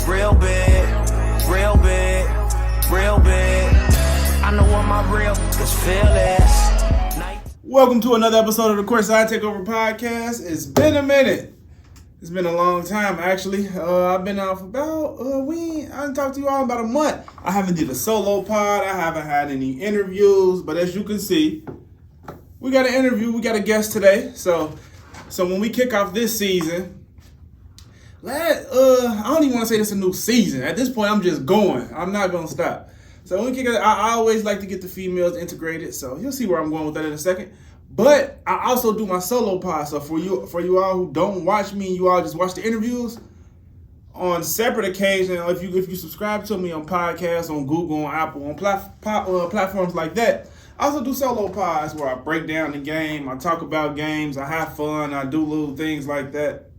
real big, real big, real big. I know what my real feel is. Welcome to another episode of the CourtSide TakeOver podcast. It's been a minute. It's been a long time, actually. I've been out for about I haven't talked to you all in about a month. I haven't did a solo pod. I haven't had any interviews, but as you can see, we got an interview. We got a guest today. So when we kick off this season, I don't even want to say this is a new season. At this point, I'm just going. I'm not gonna stop. So when we kick off, I always like to get the females integrated. So you'll see where I'm going with that in a second. But I also do my solo pod. So for you all who don't watch me, you all just watch the interviews on separate occasions. If you subscribe to me on podcasts, on Google, on Apple, on platforms like that, I also do solo pods where I break down the game, I talk about games, I have fun, I do little things like that.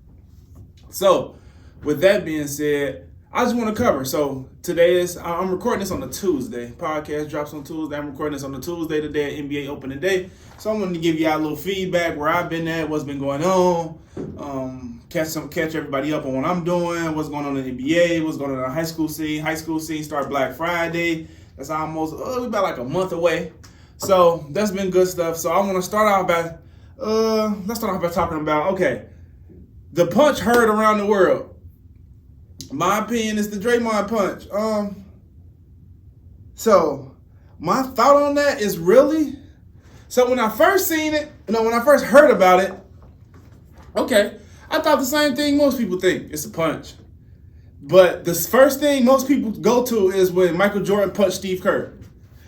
So with that being said, I just want to cover. So today I'm recording this on a Tuesday. Podcast drops on Tuesday. I'm recording this on a Tuesday today, NBA opening day. So I'm going to give y'all a little feedback where I've been at, what's been going on, catch everybody up on what I'm doing, what's going on in the NBA, what's going on in the high school scene. High school scene start Black Friday. That's almost about like a month away. So that's been good stuff. So I want to start off by talking about, okay, the punch heard around the world. My opinion is the Draymond punch. So my thought on that is really, so when I first seen it, when I first heard about it, okay, I thought the same thing most people think. It's a punch. But the first thing most people go to is when Michael Jordan punched Steve Kerr.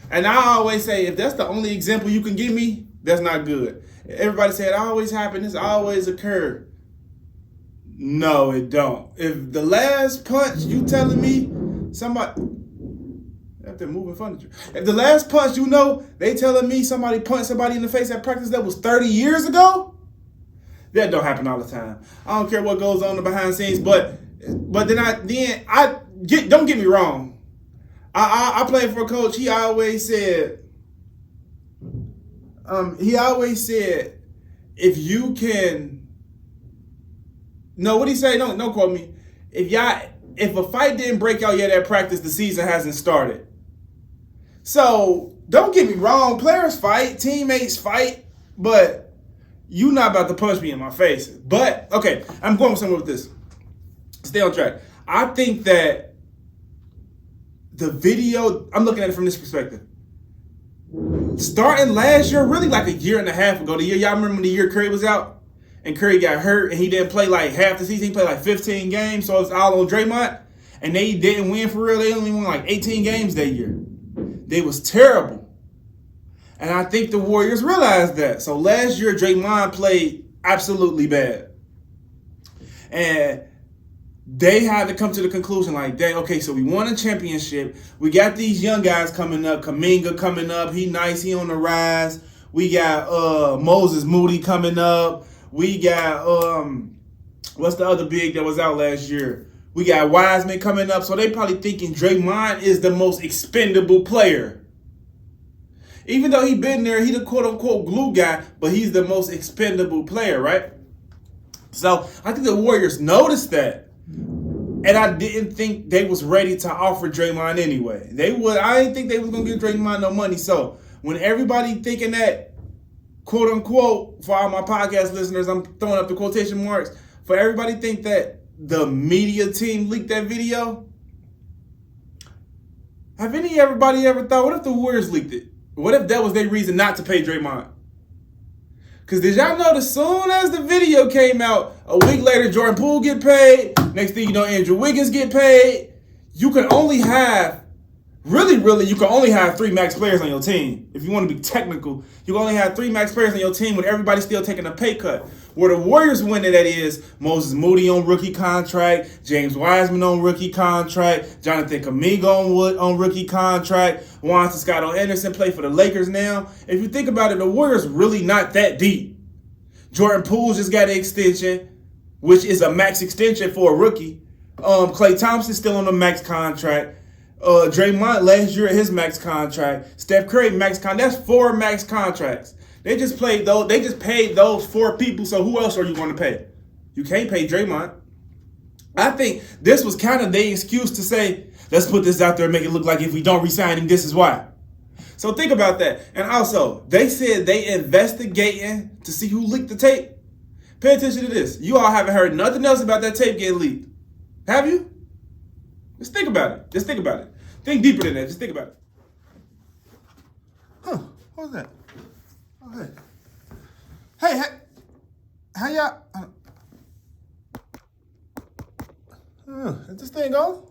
And I always say, if that's the only example you can give me, that's not good. Everybody say it always happens, it always occurred. No, it don't. If the last punch you telling me somebody, they're moving furniture. If the last punch they telling me somebody punched somebody in the face at practice that was 30 years ago, that don't happen all the time. I don't care what goes on behind the scenes, but don't get me wrong. I played for a coach. He always said, if you can. No, what he say? Don't quote me. If a fight didn't break out yet at practice, the season hasn't started. So don't get me wrong, players fight, teammates fight, but you not about to punch me in my face. But okay, I'm going somewhere with this. Stay on track. I think that the video, I'm looking at it from this perspective. Starting last year, really like a year and a half ago, y'all remember the year Curry was out? And Curry got hurt, and he didn't play like half the season. He played like 15 games, so it's all on Draymond. And they didn't win for real. They only won like 18 games that year. They was terrible. And I think the Warriors realized that. So last year, Draymond played absolutely bad. And they had to come to the conclusion like, dang, okay, so we won a championship. We got these young guys coming up. Kuminga coming up. He nice. He on the rise. We got Moses Moody coming up. We got, what's the other big that was out last year? We got Wiseman coming up. So they probably thinking Draymond is the most expendable player. Even though he been there, he the quote-unquote glue guy, but he's the most expendable player, right? So I think the Warriors noticed that. And I didn't think they was ready to offer Draymond anyway. I didn't think they was going to give Draymond no money. So when everybody thinking that, quote unquote, for all my podcast listeners, I'm throwing up the quotation marks, for everybody think that the media team leaked that video. Have everybody ever thought, what if the Warriors leaked it? What if that was their reason not to pay Draymond? Because did y'all know as soon as the video came out, a week later Jordan Poole get paid, next thing you know Andrew Wiggins get paid, you can only have you can only have 3 max players on your team. If you want to be technical, you can only have 3 max players on your team when everybody's still taking a pay cut. Where the Warriors win it, that is Moses Moody on rookie contract, James Wiseman on rookie contract, Jonathan Kuminga on rookie contract, Juan Toscano Anderson play for the Lakers now. If you think about it, the Warriors really not that deep. Jordan Poole just got an extension, which is a max extension for a rookie. Klay Thompson's still on the max contract. Draymond last year his max contract. Steph Curry max contract. That's 4 max contracts. They just paid those 4 people. So who else are you going to pay? You can't pay Draymond. I think this was kind of their excuse to say, let's put this out there and make it look like if we don't resign him, this is why. So think about that. And also, they said they investigating to see who leaked the tape. Pay attention to this. You all haven't heard nothing else about that tape getting leaked. Have you? Just think about it. Just think about it. Think deeper than that. Just think about it. Huh. What was that? Oh, hey, how y'all... is this thing on?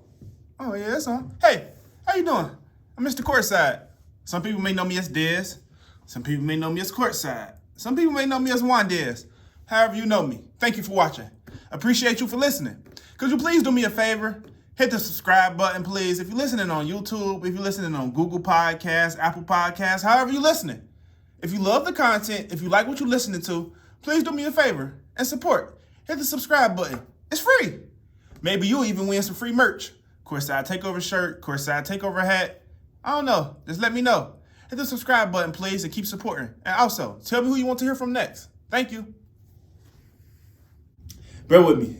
Oh, yeah, it's on. Hey, how you doing? I'm Mr. CourtSide. Some people may know me as Dez. Some people may know me as CourtSide. Some people may know me as Juan Dez. However you know me. Thank you for watching. Appreciate you for listening. Could you please do me a favor? Hit the subscribe button, please. If you're listening on YouTube, if you're listening on Google Podcasts, Apple Podcasts, however you're listening. If you love the content, if you like what you're listening to, please do me a favor and support. Hit the subscribe button. It's free. Maybe you'll even win some free merch. CourtSide TakeOver shirt, CourtSide TakeOver hat. I don't know. Just let me know. Hit the subscribe button, please, and keep supporting. And also, tell me who you want to hear from next. Thank you. Bear with me.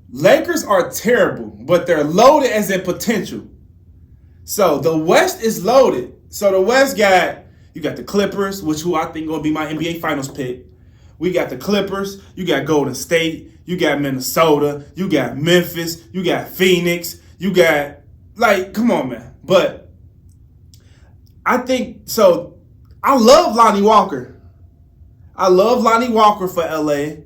Lakers are terrible, but they're loaded as in potential. So the West is loaded. So the West you got the Clippers, who I think going to be my NBA Finals pick. We got the Clippers. You got Golden State. You got Minnesota. You got Memphis. You got Phoenix. You got, come on, man. But I think, so I love Lonnie Walker. I love Lonnie Walker for LA.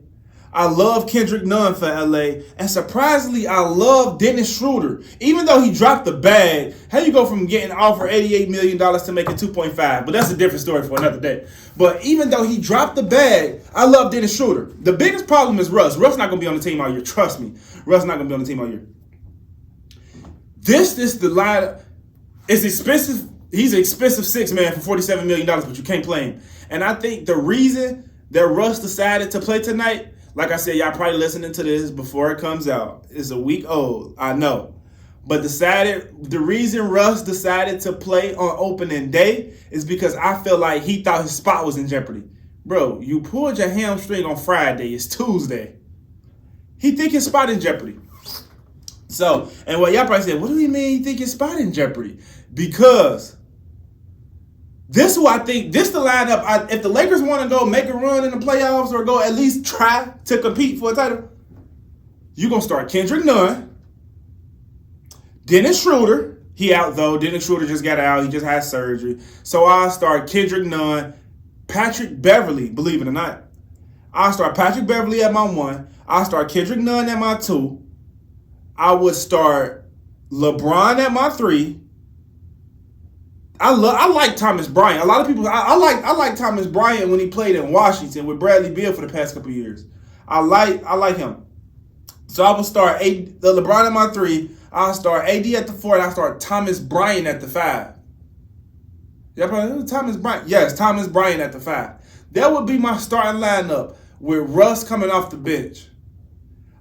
I love Kendrick Nunn for LA. And surprisingly, I love Dennis Schroeder. Even though he dropped the bag, how you go from getting offered $88 million to making 2.5? But that's a different story for another day. But even though he dropped the bag, I love Dennis Schroeder. The biggest problem is Russ. Russ not going to be on the team all year. Trust me. Russ not going to be on the team all year. This is the line. It's expensive. He's an expensive six man for $47 million, but you can't play him. And I think the reason that Russ decided to play tonight, like I said, y'all probably listening to this before it comes out. It's a week old, I know. But the reason Russ decided to play on opening day is because I feel like he thought his spot was in jeopardy. Bro, you pulled your hamstring on Friday. It's Tuesday. He think his spot in jeopardy. So, and what y'all probably said, what do you mean you think his spot in jeopardy? Because this the lineup. If the Lakers want to go make a run in the playoffs or go at least try to compete for a title, you're going to start Kendrick Nunn, Dennis Schroeder. He out, though. Dennis Schroeder just got out. He just had surgery. So I'll start Kendrick Nunn, Patrick Beverly, believe it or not. I'll start Patrick Beverly at my 1. I'll start Kendrick Nunn at my 2. I would start LeBron at my 3. I like Thomas Bryant. A lot of people I like Thomas Bryant when he played in Washington with Bradley Beal for the past couple of years. I like him. So I would start LeBron at my 3. I'll start AD at the 4, and I'll start Thomas Bryant at the 5. Yeah, Thomas Bryant. Yes, Thomas Bryant at the 5. That would be my starting lineup with Russ coming off the bench.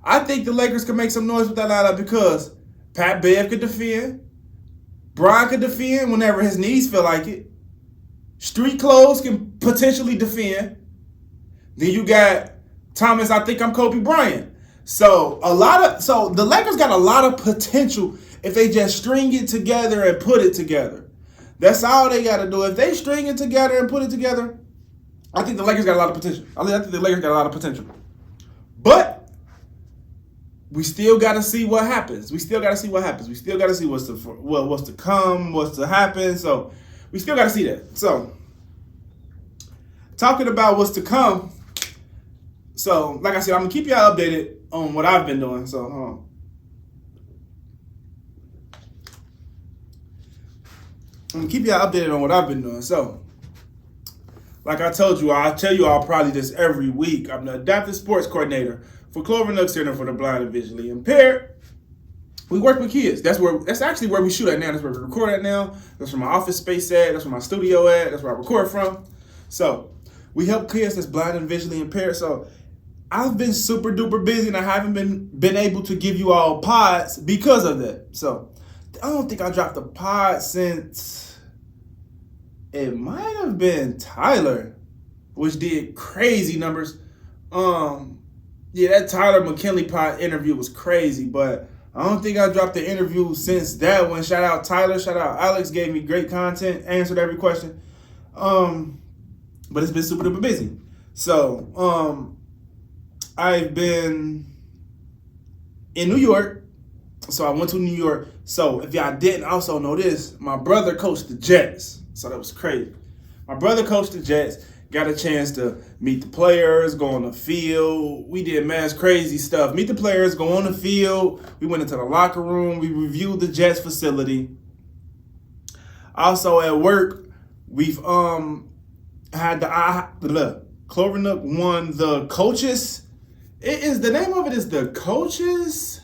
I think the Lakers could make some noise with that lineup because Pat Bev could defend. Bron could defend whenever his knees feel like it. Street Clothes can potentially defend. Then you got Thomas, I think I'm Kobe Bryant. So the Lakers got a lot of potential if they just string it together and put it together. That's all they got to do. If they string it together and put it together, I think the Lakers got a lot of potential. I think the Lakers got a lot of potential. But we still got to see what happens. We still got to see what's to come, what's to happen. So we still got to see that. So talking about what's to come. So like I said, I'm going to keep y'all updated on what I've been doing. So hold on. I'm going to keep y'all updated on what I've been doing. So like I told you, I'll tell you all probably this every week. I'm the adaptive sports coordinator for Clover Nook Center for the Blind and Visually Impaired. We work with kids. That's actually where we shoot at now. That's where we record at now. That's where my office space at. That's where my studio at. That's where I record from. So we help kids that's blind and visually impaired. So I've been super duper busy and I haven't been able to give you all pods because of that. So I don't think I dropped a pod since it might have been Tyler, which did crazy numbers. Yeah, that Tyler McKinley pod interview was crazy, but I don't think I dropped the interview since that one. Shout out Tyler, shout out Alex, gave me great content, answered every question. But it's been super duper busy. So, I've been in New York. So I went to New York. So if y'all didn't also know this, my brother coached the Jets. So that was crazy. My brother coached the Jets. Got a chance to meet the players, go on the field. We did mass crazy stuff. Meet the players, go on the field. We went into the locker room. We reviewed the Jets facility. Also at work, we've had the Clover Nook won the coaches. The name of it is the Coaches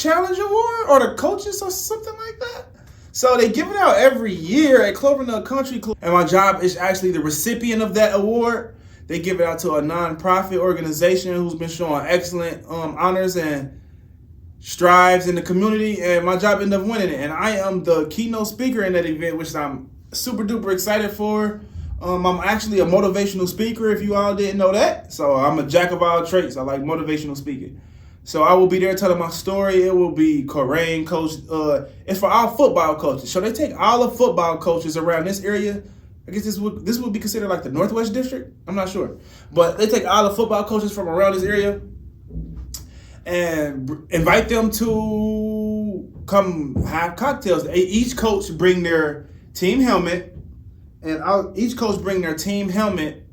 Challenge Award or the Coaches or something like that. So they give it out every year at Clover Nook Country Club. And my job is actually the recipient of that award. They give it out to a nonprofit organization who's been showing excellent honors and strives in the community. And my job ended up winning it. And I am the keynote speaker in that event, which I'm super duper excited for. I'm actually a motivational speaker, if you all didn't know that. So I'm a jack of all trades. I like motivational speaking. So I will be there telling my story. It will be Korean coach. It's for all football coaches. So they take all the football coaches around this area. I guess this would be considered like the Northwest District. I'm not sure. But they take all the football coaches from around this area and invite them to come have cocktails. Each coach bring their team helmet. And each coach bring their team helmet.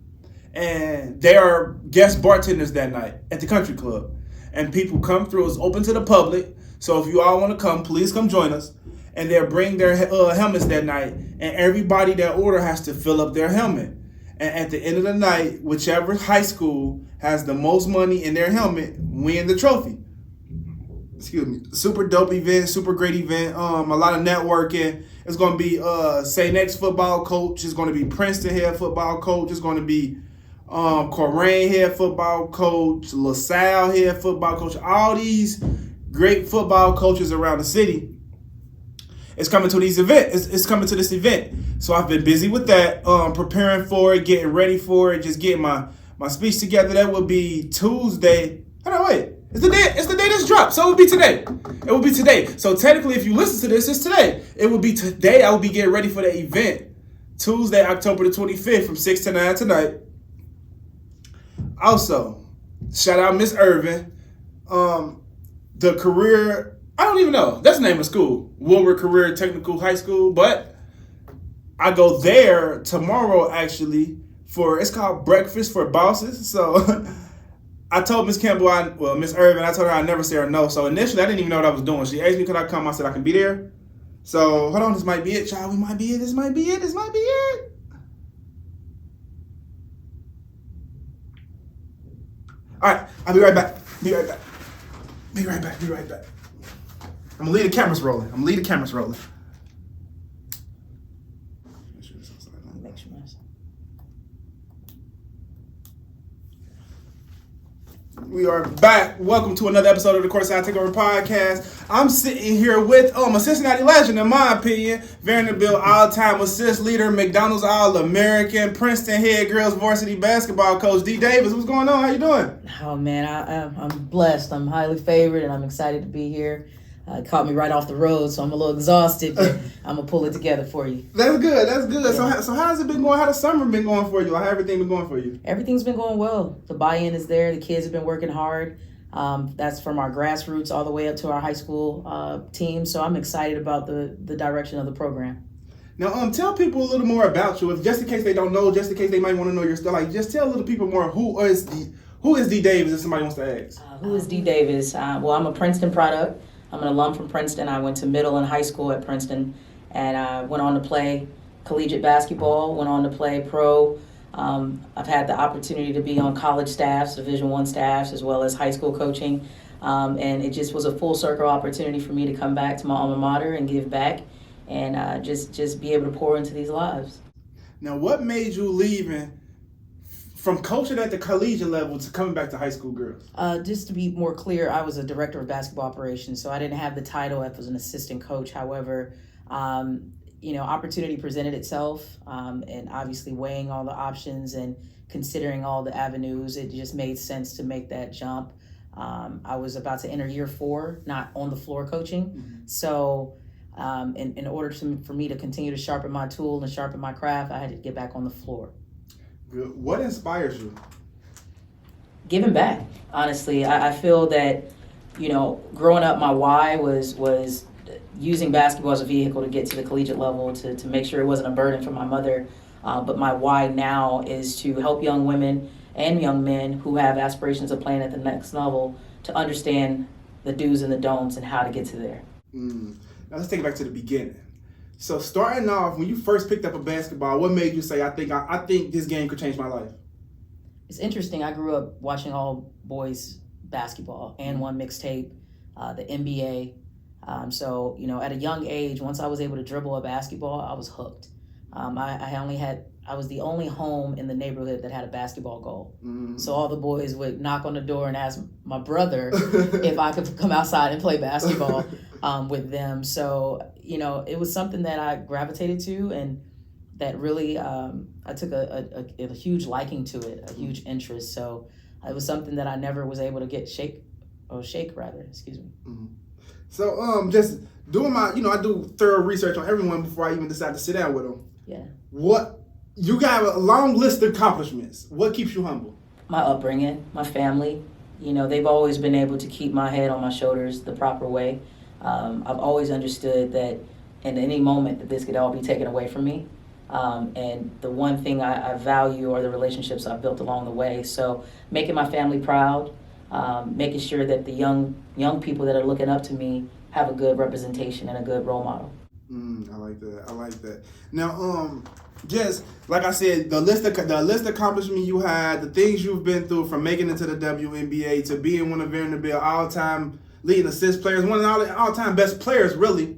And they are guest bartenders that night at the country club. And people come through. It's open to the public. So if you all want to come, please come join us. And they'll bring their helmets that night. And everybody that order has to fill up their helmet. And at the end of the night, whichever high school has the most money in their helmet win the trophy. Excuse me. Super dope event. Super great event. A lot of networking. It's going to be St. X football coach. It's going to be Princeton head football coach. It's going to be Korean head football coach, LaSalle head football coach, all these great football coaches around the city. It's coming to these events. It's coming to this event. So I've been busy with that, preparing for it, getting ready for it, just getting my speech together. That will be Tuesday. Hold on, wait. It's the day this dropped. So it will be today. It will be today. So technically, if you listen to this, it's today. It will be today. I will be getting ready for the event. Tuesday, October the 25th from 6 to 9 tonight. Also, shout out Miss Irvin. The career, I don't even know. That's the name of school. Woolworth Career Technical High School. But I go there tomorrow, actually, it's called Breakfast for Bosses. So I told Miss Campbell, Miss Irvin, I told her I'd never say her no. So initially, I didn't even know what I was doing. She asked me, could I come? I said I can be there. So hold on, this might be it, child. We might be it. This might be it. This might be it. All right, I'll be right back. Be right back. I'm gonna leave the cameras rolling. Make sure We are back. Welcome to another episode of the CourtSide TakeOver podcast. I'm sitting here with a Cincinnati legend, in my opinion, Vanderbilt all-time assist leader, McDonald's All-American, Princeton head girls varsity basketball coach, Dee Davis. What's going on? How you doing? Oh man, I'm blessed. I'm highly favored, and I'm excited to be here. It caught me right off the road, so I'm a little exhausted, but I'm gonna pull it together for you. That's good. Yeah. So how's it been going? How the summer been going for you? How everything been going for you? Everything's been going well. The buy-in is there. The kids have been working hard. That's from our grassroots all the way up to our high school team. So I'm excited about the direction of the program. Now, tell people a little more about you, just in case they don't know, just in case they might want to know your stuff. Like, just tell little people more. Who is Dee Davis? If somebody wants to ask. Who is Dee Davis? Well, I'm a Princeton product. I'm an alum from Princeton. I went to middle and high school at Princeton, and I went on to play collegiate basketball, went on to play pro. I've had the opportunity to be on college staffs, Division I staffs, as well as high school coaching. And it just was a full circle opportunity for me to come back to my alma mater and give back and just be able to pour into these lives. Now, what made you leaving from coaching at the collegiate level to coming back to high school girls? Just to be more clear, I was a director of basketball operations, so I didn't have the title as an assistant coach. However, opportunity presented itself, and obviously weighing all the options and considering all the avenues, it just made sense to make that jump. I was about to enter year 4, not on the floor coaching. So in order for me to continue to sharpen my tool and sharpen my craft, I had to get back on the floor. Good. What inspires you? Giving back, honestly. I feel that, growing up, my why was using basketball as a vehicle to get to the collegiate level, to make sure it wasn't a burden for my mother. But my why now is to help young women and young men who have aspirations of playing at the next level to understand the do's and the don'ts and how to get to there. Now let's take it back to the beginning. So starting off, when you first picked up a basketball, what made you say, I think this game could change my life? It's interesting. I grew up watching all boys basketball and one mixtape, the NBA. So, at a young age, once I was able to dribble a basketball, I was hooked. I was the only home in the neighborhood that had a basketball goal. So all the boys would knock on the door and ask my brother if I could come outside and play basketball with them. So, it was something that I gravitated to, and that really, I took a huge liking to it, a huge interest. So it was something that I never was able to shake. So just doing my, I do thorough research on everyone before I even decide to sit down with them. Yeah. You got a long list of accomplishments. What keeps you humble? My upbringing, my family. They've always been able to keep my head on my shoulders the proper way. I've always understood that in any moment that this could all be taken away from me. And the one thing I value are the relationships I've built along the way. So making my family proud, making sure that the young people that are looking up to me have a good representation and a good role model. I like that. Now, just like I said, the list of accomplishments you had, the things you've been through, from making it to the WNBA to being one of Vanderbilt all-time leading assist players, one of the all-time best players, really.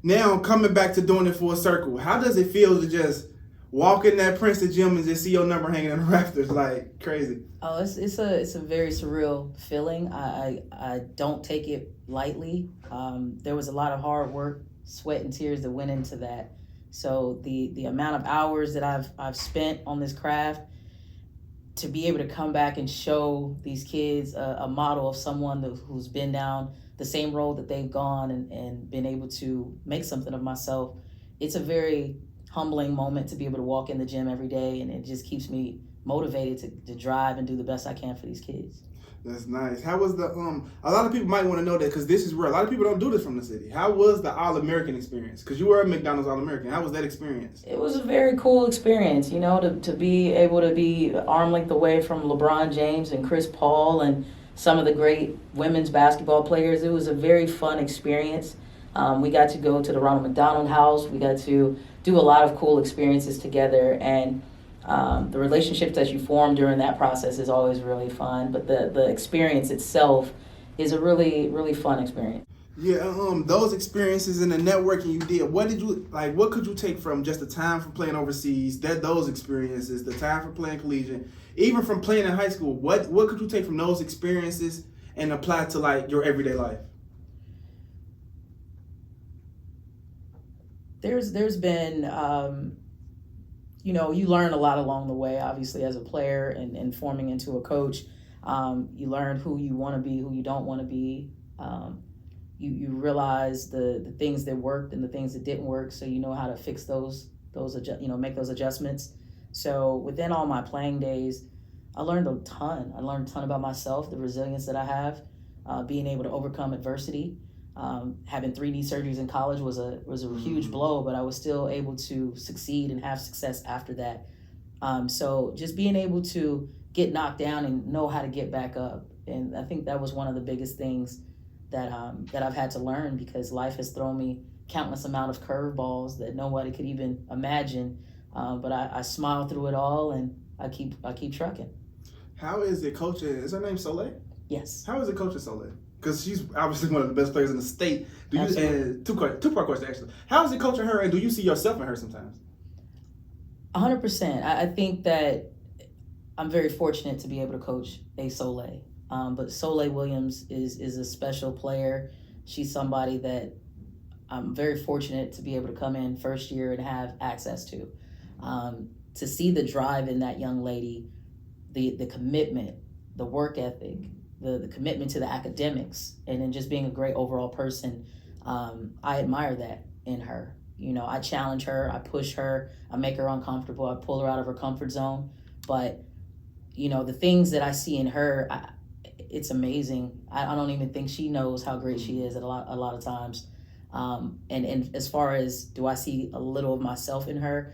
Now coming back to doing it full circle, how does it feel to just walk in that Princeton gym and just see your number hanging in the rafters like crazy? Oh, it's a very surreal feeling. I don't take it lightly. There was a lot of hard work, sweat, and tears that went into that. So the amount of hours that I've spent on this craft, to be able to come back and show these kids a model of someone who's been down the same road that they've gone and been able to make something of myself, it's a very humbling moment to be able to walk in the gym every day, and it just keeps me motivated to drive and do the best I can for these kids. That's nice. How was the a lot of people might want to know that, because this is rare. A lot of people don't do this from the city. How was the All-American experience? Because you were a McDonald's All-American. How was that experience? It was a very cool experience, to be able to be arm length away from LeBron James and Chris Paul and some of the great women's basketball players. It was a very fun experience. We got to go to the Ronald McDonald House. We got to do a lot of cool experiences together, and the relationships that you form during that process is always really fun. But the experience itself is a really, really fun experience. Yeah, those experiences and the networking you did, what could you take from just the time for playing overseas, those experiences, the time for playing collegiate, even from playing in high school? What could you take from those experiences and apply to your everyday life? There's been, you learn a lot along the way, obviously, as a player and forming into a coach. You learn who you want to be, who you don't want to be. You realize the things that worked and the things that didn't work, so you know how to fix make those adjustments. So within all my playing days, I learned a ton. I learned a ton about myself, the resilience that I have, being able to overcome adversity. Having 3 knee surgeries in college was a huge blow, but I was still able to succeed and have success after that. So just being able to get knocked down and know how to get back up. And I think that was one of the biggest things that I've had to learn, because life has thrown me countless amount of curveballs that nobody could even imagine. But I smile through it all, and I keep trucking. How is it coaching? Is her name Soleil? Yes. How is it coaching Soleil? Because she's obviously one of the best players in the state. And two-part question, actually. How is it coaching her, and do you see yourself in her sometimes? 100%. I think that I'm very fortunate to be able to coach a Soleil. But Soleil Williams is a special player. She's somebody that I'm very fortunate to be able to come in first year and have access to. To see the drive in that young lady, the commitment, the work ethic, the commitment to the academics, and then just being a great overall person, I admire that in her. I challenge her, I push her, I make her uncomfortable, I pull her out of her comfort zone. But, the things that I see in her, it's amazing. I don't even think she knows how great she is a lot of times. And as far as, do I see a little of myself in her?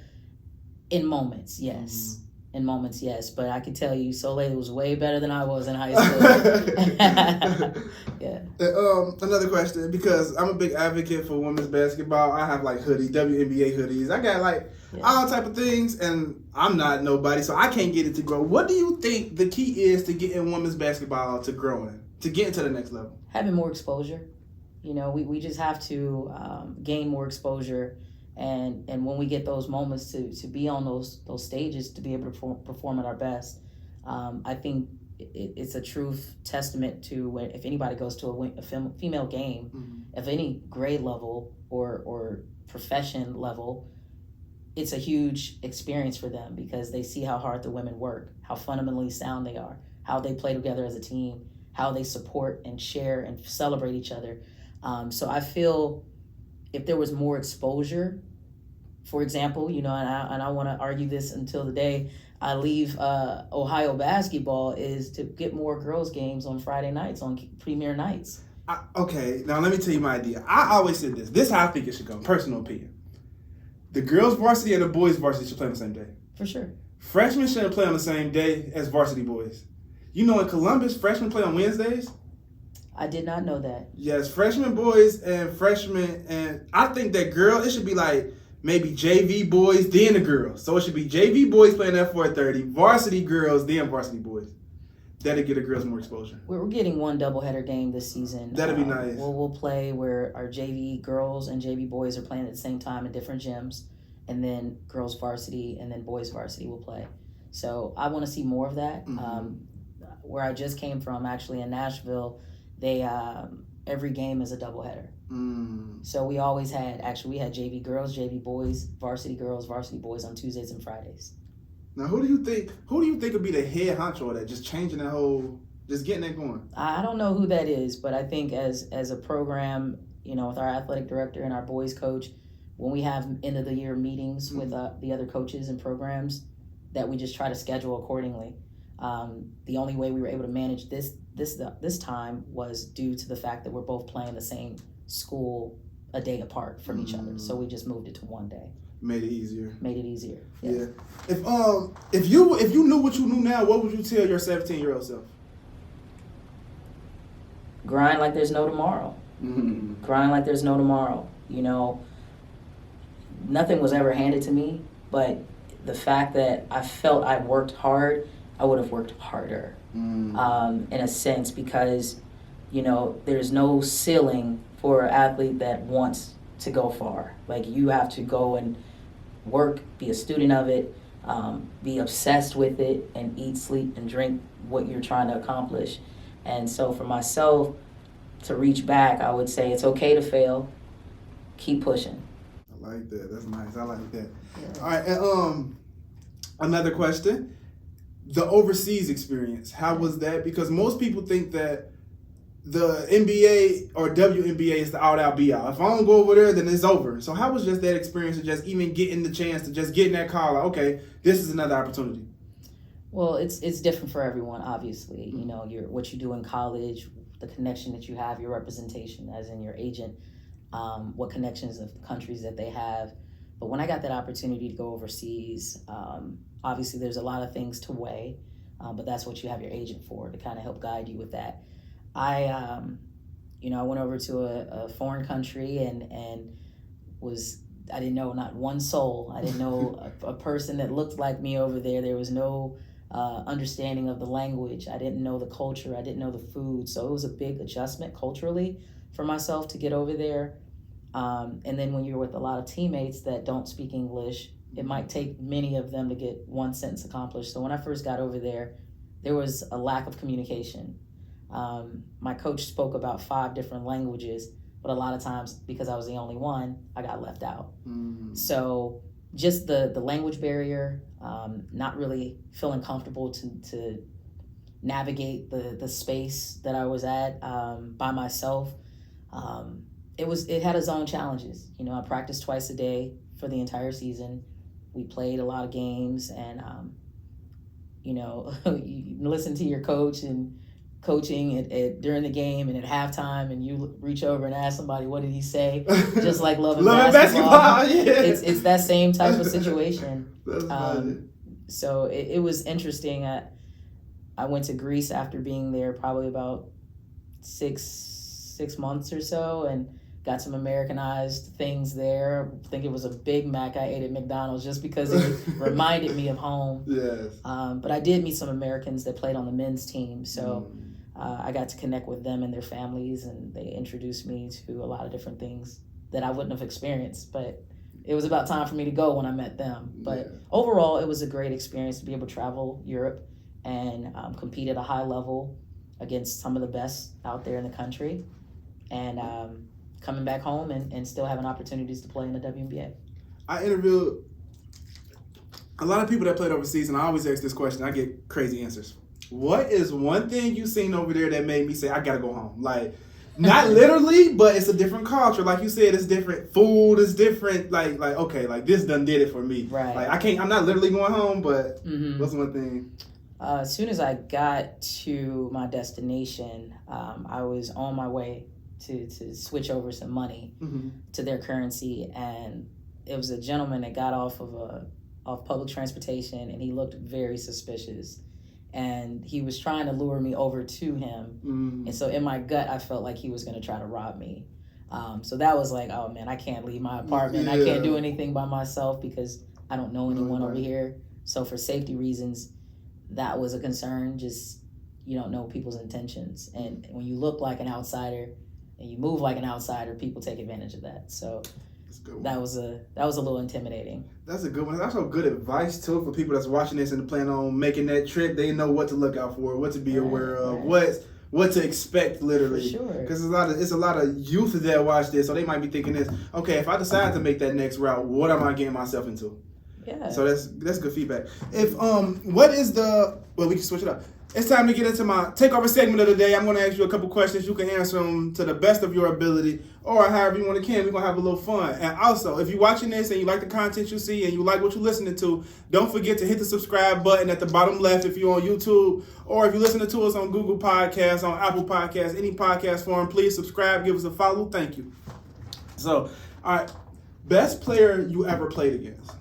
In moments, yes. In moments, yes. But I can tell you, Soleil was way better than I was in high school. Yeah. Another question, because I'm a big advocate for women's basketball. I have like hoodies, WNBA hoodies. I got like all type of things, and I'm not nobody, so I can't get it to grow. What do you think the key is to getting women's basketball to growing, to get to the next level? Having more exposure. We just have to gain more exposure. And when we get those moments to be on those stages, to be able to perform at our best, I think it's a true testament to if anybody goes to a female game, of any grade level or profession level, it's a huge experience for them because they see how hard the women work, how fundamentally sound they are, how they play together as a team, how they support and share and celebrate each other. So I feel if there was more exposure, for example, and I want to argue this until the day I leave Ohio basketball, is to get more girls' games on Friday nights, on premier nights. Okay, now let me tell you my idea. I always said this. This is how I think it should go. Personal opinion. The girls' varsity and the boys' varsity should play on the same day. For sure. Freshmen shouldn't play on the same day as varsity boys. In Columbus, freshmen play on Wednesdays. I did not know that. Yes, freshman boys and freshmen, and I think that it should be like maybe JV boys, then the girls. So it should be JV boys playing at 4:30, varsity girls, then varsity boys. That'll get the girls more exposure. We're getting one doubleheader game this season. That'd be nice. We'll play where our JV girls and JV boys are playing at the same time in different gyms, and then girls varsity and then boys varsity will play. So I want to see more of that. Where I just came from, actually in Nashville, they every game is a doubleheader. So we always had JV girls, JV boys, varsity girls, varsity boys on Tuesdays and Fridays. Now, who do you think would be the head honcho of that? Just changing that just getting that going. I don't know who that is, but I think as a program, with our athletic director and our boys coach, when we have end of the year meetings with the other coaches and programs, that we just try to schedule accordingly. The only way we were able to manage this time was due to the fact that we're both playing the same school a day apart from each other. So we just moved it to one day. Made it easier. Yeah. If you knew what you knew now, what would you tell your 17-year-old self? Grind like there's no tomorrow. Grind like there's no tomorrow. Nothing was ever handed to me, but the fact that I felt I worked hard, I would have worked harder. In a sense, because there's no ceiling for an athlete that wants to go far. Like, you have to go and work, be a student of it, be obsessed with it, and eat, sleep, and drink what you're trying to accomplish. And so for myself to reach back, I would say it's okay to fail. Keep pushing. I like that. That's nice. I like that. Yeah. All right. And another question. The overseas experience, how was that? Because most people think that the NBA or WNBA is the all-out be-all. If I don't go over there, then it's over. So how was just that experience of just even getting the chance to just getting that call, like, okay, this is another opportunity? Well, it's different for everyone, obviously. What you do in college, the connection that you have, your representation, as in your agent, what connections of countries that they have. But when I got that opportunity to go overseas, obviously there's a lot of things to weigh, but that's what you have your agent for, to kind of help guide you with that. I went over to a foreign country and I didn't know not one soul. I didn't know a person that looked like me over there. There was no understanding of the language. I didn't know the culture. I didn't know the food. So it was a big adjustment culturally for myself to get over there. And then when you're with a lot of teammates that don't speak English, it might take many of them to get one sentence accomplished. So when I first got over there was a lack of communication. My coach spoke about 5 different languages, but a lot of times because I was the only one, I got left out. So just the language barrier, not really feeling comfortable to navigate the space that I was at by myself. It had its own challenges. I practiced twice a day for the entire season. We played a lot of games, and you listen to your coach and coaching during the game and at halftime, and you reach over and ask somebody, what did he say? Just like loving basketball. Yeah. It's that same type of situation. That's funny. So it was interesting. I went to Greece after being there probably about six months or so, and got some Americanized things there. I think it was a Big Mac I ate at McDonald's just because it reminded me of home. Yes. But I did meet some Americans that played on the men's team, so I got to connect with them and their families, and they introduced me to a lot of different things that I wouldn't have experienced. But it was about time for me to go when I met them. But overall, it was a great experience to be able to travel Europe and compete at a high level against some of the best out there in the country, and coming back home and still having opportunities to play in the WNBA. I interviewed a lot of people that played overseas, and I always ask this question. I get crazy answers. What is one thing you seen over there that made me say, I gotta go home? Like, not literally, but it's a different culture. Like you said, it's different food, it's different, like okay, like this done did it for me. Right. Like I'm not literally going home, but what's one thing? As soon as I got to my destination, I was on my way to switch over some money to their currency, and it was a gentleman that got off public transportation, and he looked very suspicious, and he was trying to lure me over to him, and so in my gut I felt like he was going to try to rob me. So that was like, oh man, I can't leave my apartment. I can't do anything by myself because I don't know anyone over here. So for safety reasons, that was a concern. Just, you don't know people's intentions, and when you look like an outsider and you move like an outsider, people take advantage of that. So that was a little intimidating. That's a good one. That's also good advice too for people that's watching this and plan on making that trip. They know what to look out for, what to be aware of, what to expect, literally. For sure. Because it's a lot of youth that watch this, so they might be thinking this. Okay, if I decide to make that next route, what am I getting myself into? Yeah. So that's good feedback. If what is we can switch it up. It's time to get into my takeover segment of the day. I'm going to ask you a couple questions. You can answer them to the best of your ability, or however you want to. We're going to have a little fun. And also, if you're watching this and you like the content you see and you like what you're listening to, don't forget to hit the subscribe button at the bottom left if you're on YouTube, or if you're listening to us on Google Podcasts, on Apple Podcasts, any podcast forum, please subscribe, give us a follow. Thank you. So, all right, best player you ever played against?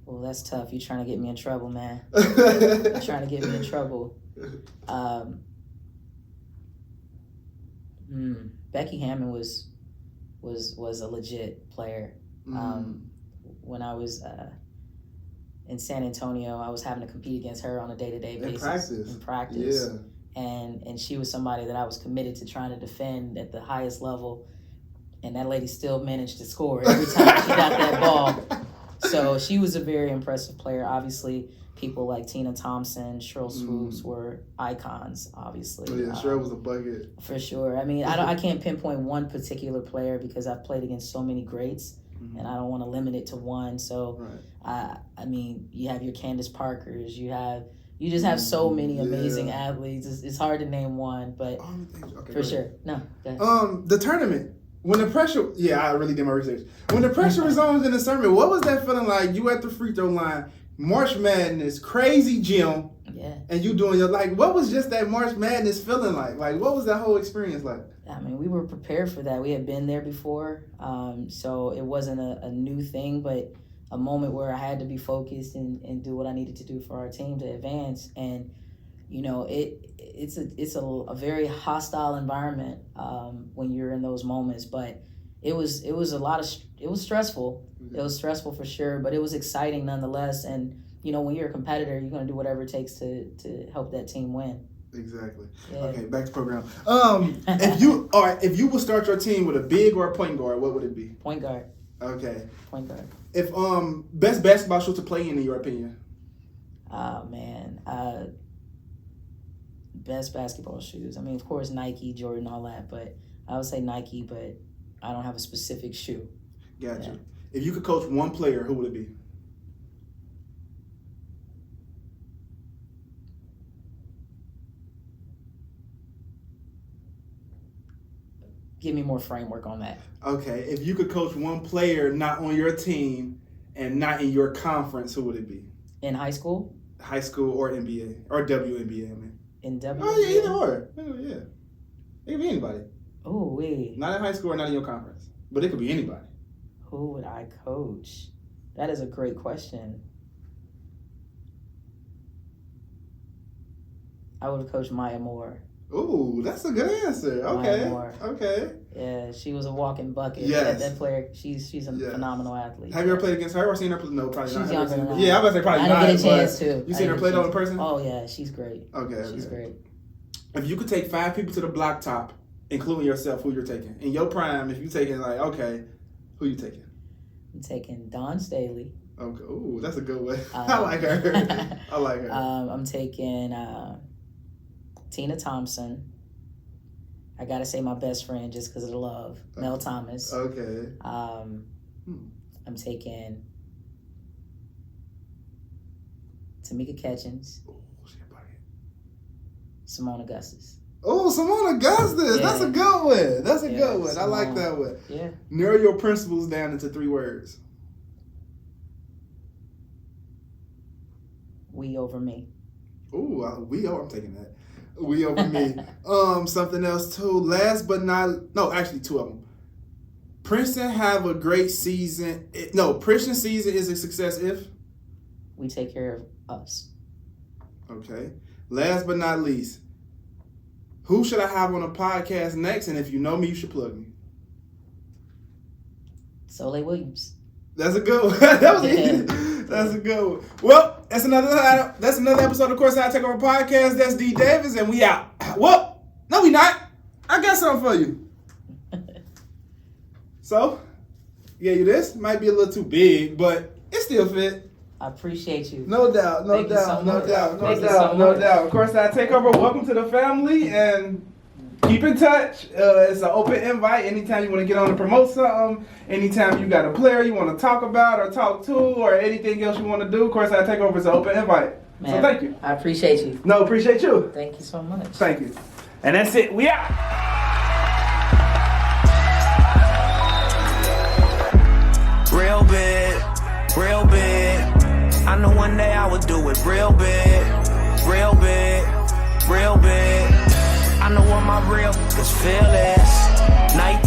Well, that's tough. You're trying to get me in trouble, man. You're trying to get me in trouble. Becky Hammond was a legit player. When I was in San Antonio, I was having to compete against her on a day-to-day basis. In practice. Yeah. And she was somebody that I was committed to trying to defend at the highest level. And that lady still managed to score every time she got that ball. So she was a very impressive player. Obviously, people like Tina Thompson, Cheryl Swoops were icons, obviously. Oh, yeah, Cheryl was a bucket. For sure. I mean, I can't pinpoint one particular player because I've played against so many greats, and I don't want to limit it to one. So, I mean, you have your Candace Parkers. You just have so many amazing athletes. It's hard to name one, but for sure. No, go ahead. The tournament. When the pressure, I really did my research. When the pressure was on in the tournament, what was that feeling like? You at the free throw line, March Madness, crazy gym, and you doing what was just that March Madness feeling like? Like, what was that whole experience like? I mean, we were prepared for that. We had been there before, so it wasn't a new thing, but a moment where I had to be focused and do what I needed to do for our team to advance. And you know, it's a very hostile environment when you're in those moments, but it was stressful. It was stressful for sure, but it was exciting nonetheless. And you know, when you're a competitor, you're going to do whatever it takes to help that team win. Exactly. Yeah. Okay, back to program. If you would start your team with a big or a point guard, what would it be? Point guard. Okay. Point guard. If best basketball shoe to play in your opinion? Oh man. Best basketball shoes. I mean, of course, Nike, Jordan, all that, but I would say Nike, but I don't have a specific shoe. Gotcha. Yeah. If you could coach one player, who would it be? Give me more framework on that. Okay. If you could coach one player not on your team and not in your conference, who would it be? In high school? High school or NBA or WNBA, I mean. In WNBA? Oh, yeah, either or. Yeah. It could be anybody. Oh, wait. Not in high school or not in your conference. But it could be anybody. Who would I coach? That is a great question. I would have coached Maya Moore. Ooh, that's a good answer. Okay. Okay. Yeah, she was a walking bucket. Yes. That player, she's a phenomenal athlete. Have you ever played against her or seen her play? No, probably not. She's younger than I. Yeah, I was about to say probably not. I didn't get a chance to. You seen her play though in person? Oh, yeah, she's great. Okay. She's great. If you could take 5 people to the block top, including yourself, who you're taking? In your prime, if you're taking who you taking? I'm taking Dawn Staley. Okay. Ooh, that's a good one. I like her. I like her. I'm taking Tina Thompson. I gotta say my best friend just because of the love. Mel Thomas. Okay. I'm taking Tamika Catchings. Oh, she a bucket. Simone Augustus. Oh, Simone Augustus. Yeah. That's a good one. That's a good one. Simone. I like that one. Yeah. Narrow your principles down into 3 words. We over me. Ooh, I'm taking that. We over me. Something else too. Last but not, no, actually 2 of them. Princeton have a great season. Princeton season is a success if we take care of us. Okay. Last but not least, who should I have on a podcast next? And if you know me, you should plug me. Soleil Williams. That's a good one. That was easy. That's a good one. Well, that's another episode of CourtSide TakeOver Podcast. That's Dee Davis, and we out. Well, no, we not. I got something for you. So, yeah, you this might be a little too big, but it still fit. I appreciate you. No doubt. No doubt. CourtSide TakeOver. Welcome to the family, and keep in touch. It's an open invite. Anytime you want to get on and promote something, anytime you got a player you want to talk about or talk to, or anything else you want to do, CourtSide TakeOver is an open invite. Man, so thank you. I appreciate you. No, appreciate you. Thank you so much. Thank you. And that's it. We out. Real big, real big. I know one day I would do it real big, real big, real big. I know what my real is feel is. Night.